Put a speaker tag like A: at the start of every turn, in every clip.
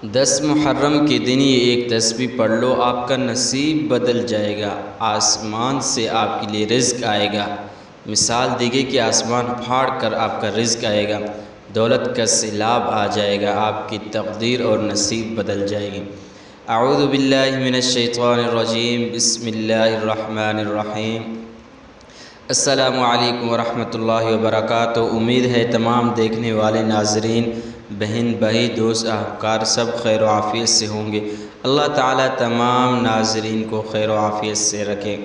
A: محرم کے دن یہ ایک تسبیح پڑھ لو، آپ کا نصیب بدل جائے گا، آسمان سے آپ کے لیے رزق آئے گا۔ مثال دی گئی کہ آسمان پھاڑ کر آپ کا رزق آئے گا، دولت کا سیلاب آ جائے گا، آپ کی تقدیر اور نصیب بدل جائے گی۔ اعوذ باللہ من الشیطان الرجیم، بسم اللہ الرحمن الرحیم۔ السلام علیکم ورحمۃ اللہ وبرکاتہ۔ امید ہے تمام دیکھنے والے ناظرین، بہن بھائی، دوست احباب سب خیر و عافیت سے ہوں گے۔ اللہ تعالیٰ تمام ناظرین کو خیر و عافیت سے رکھے۔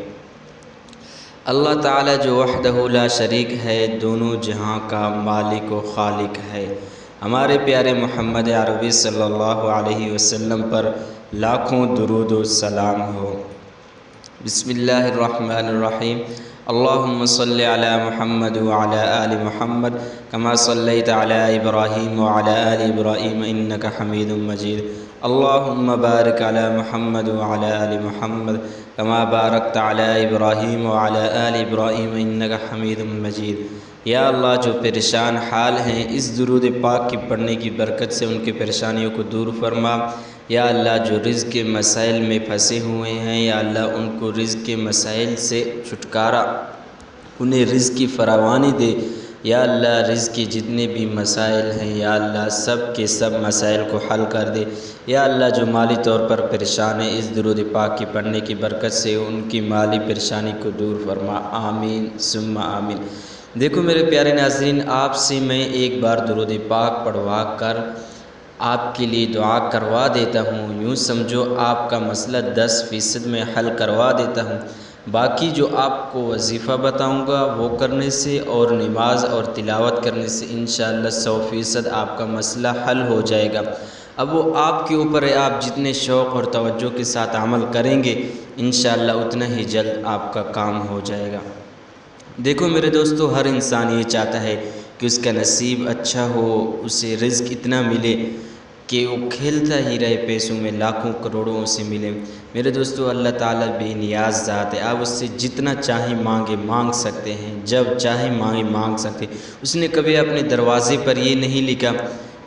A: اللہ تعالیٰ جو وحدہ لا شریک ہے، دونوں جہاں کا مالک و خالق ہے، ہمارے پیارے محمد عربی صلی اللہ علیہ وسلم پر لاکھوں درود و سلام ہو۔ بسم اللہ الرحمن الرحیم۔ اللہم صلی علی محمد وعلی آل محمد کما صلیت علی ابراہیم وعلی آل ابراہیم انک حمید مجید۔ اللہم بارک علی محمد وعلی آل محمد کما بارکت علی ابراہیم وعلی آل ابراہیم انک حمید مجید۔ یا اللہ، جو پریشان حال ہیں، اس درود پاک کی پڑھنے کی برکت سے ان کی پریشانیوں کو دور فرما۔ یا اللہ، جو رزق کے مسائل میں پھنسے ہوئے ہیں، یا اللہ ان کو رزق کے مسائل سے چھٹکارا، انہیں رزق کی فراوانی دے۔ یا اللہ، رزق کے جتنے بھی مسائل ہیں، یا اللہ سب کے سب مسائل کو حل کر دے۔ یا اللہ، جو مالی طور پر پریشان ہیں، اس درود پاک کی پڑھنے کی برکت سے ان کی مالی پریشانی کو دور فرما۔ آمین ثم آمین۔ دیکھو میرے پیارے ناظرین، آپ سے میں ایک بار درود پاک پڑھوا کر آپ کے لیے دعا کروا دیتا ہوں، یوں سمجھو آپ کا مسئلہ 10% میں حل کروا دیتا ہوں۔ باقی جو آپ کو وظیفہ بتاؤں گا وہ کرنے سے اور نماز اور تلاوت کرنے سے انشاءاللہ 100% آپ کا مسئلہ حل ہو جائے گا۔ اب وہ آپ کے اوپر ہے، آپ جتنے شوق اور توجہ کے ساتھ عمل کریں گے انشاءاللہ اتنا ہی جلد آپ کا کام ہو جائے گا۔ دیکھو میرے دوستو، ہر انسان یہ چاہتا ہے کہ اس کا نصیب اچھا ہو، اسے رزق اتنا ملے کہ وہ کھیلتا ہی رہے، پیسوں میں لاکھوں کروڑوں سے ملے۔ میرے دوستو، اللہ تعالیٰ بے نیاز ذات ہے، آپ اس سے جتنا چاہیں مانگ سکتے ہیں، جب چاہیں مانگ سکتے ہیں۔ اس نے کبھی اپنے دروازے پر یہ نہیں لکھا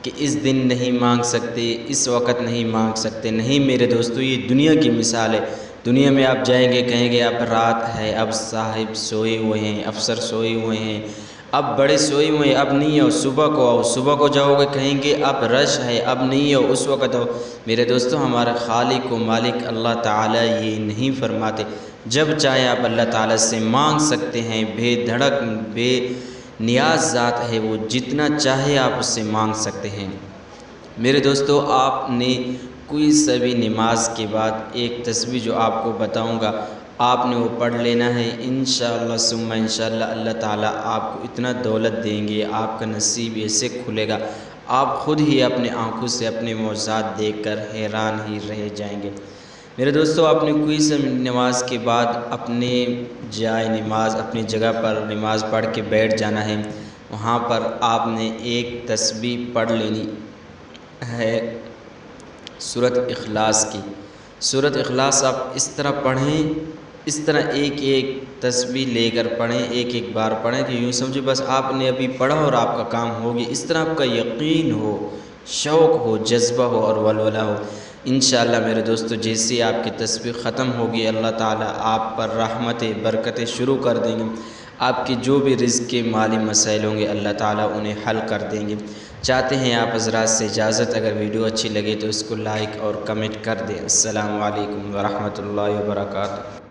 A: کہ اس دن نہیں مانگ سکتے، اس وقت نہیں مانگ سکتے۔ نہیں میرے دوستو، یہ دنیا کی مثال ہے۔ دنیا میں آپ جائیں گے، کہیں گے اب رات ہے، اب صاحب سوئے ہوئے ہیں، افسر سوئے ہوئے ہیں، اب بڑے سوئے ہوئے ہیں، اب نہیں آؤ، صبح کو آؤ۔ صبح کو جاؤ گے، کہیں گے اب رش ہے، اب نہیں آؤ، اس وقت آؤ۔ میرے دوستو، ہمارا خالق و مالک اللہ تعالیٰ یہ نہیں فرماتے، جب چاہے آپ اللہ تعالیٰ سے مانگ سکتے ہیں۔ بے دھڑک بے نیاز ذات ہے، وہ جتنا چاہے آپ اس سے مانگ سکتے ہیں۔ میرے دوستو، آپ نے کوئی سبھی نماز کے بعد ایک تسبیح جو آپ کو بتاؤں گا، آپ نے وہ پڑھ لینا ہے۔ انشاءاللہ ثم انشاءاللہ اللہ تعالیٰ آپ کو اتنا دولت دیں گے، آپ کا نصیب ایسے کھلے گا، آپ خود ہی اپنے آنکھوں سے اپنے معجزات دیکھ کر حیران ہی رہ جائیں گے۔ میرے دوستو، آپ نے کوئی سی نماز کے بعد اپنے جائے نماز، اپنی جگہ پر نماز پڑھ کے بیٹھ جانا ہے۔ وہاں پر آپ نے ایک تسبیح پڑھ لینی ہے سورۃ اخلاص کی۔ سورۃ اخلاص آپ اس طرح پڑھیں، اس طرح ایک ایک تسبیح لے کر پڑھیں، ایک بار پڑھیں کہ یوں سمجھے بس آپ نے ابھی پڑھا اور آپ کا کام ہو گیا۔ اس طرح آپ کا یقین ہو، شوق ہو، جذبہ ہو اور ولولہ ہو۔ انشاءاللہ میرے دوستو، جیسے آپ کی تسبیح ختم ہوگی، اللہ تعالیٰ آپ پر رحمتیں برکتیں شروع کر دیں گے۔ آپ کے جو بھی رزق کے مالی مسائل ہوں گے اللہ تعالیٰ انہیں حل کر دیں گے۔ چاہتے ہیں آپ حضرات سے اجازت، اگر ویڈیو اچھی لگے تو اس کو لائک اور کمنٹ کر دیں۔ السلام علیکم ورحمۃ اللہ وبرکاتہ۔